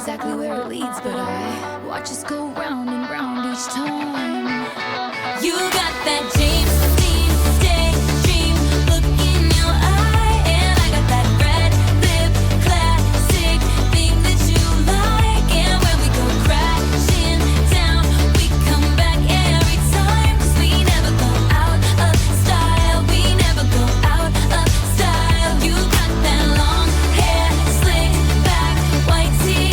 Exactly where it leads, but I watch us go round and round each time. You got that James Dean daydream look in your eye, and I got that red lip classic thing that you like. And when we go crashing down, we come back every time, 'cause we never go out of style. We never go out of style. You got that long hair slicked back, white tee.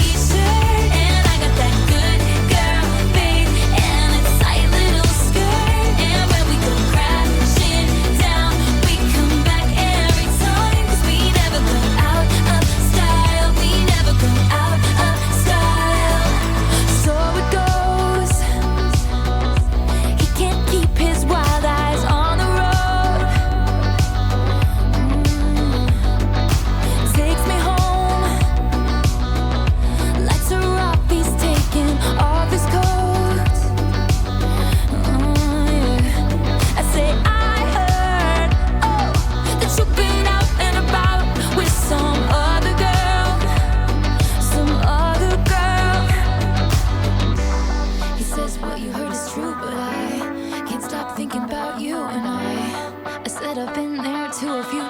Thinking about you and I said I've been there too a few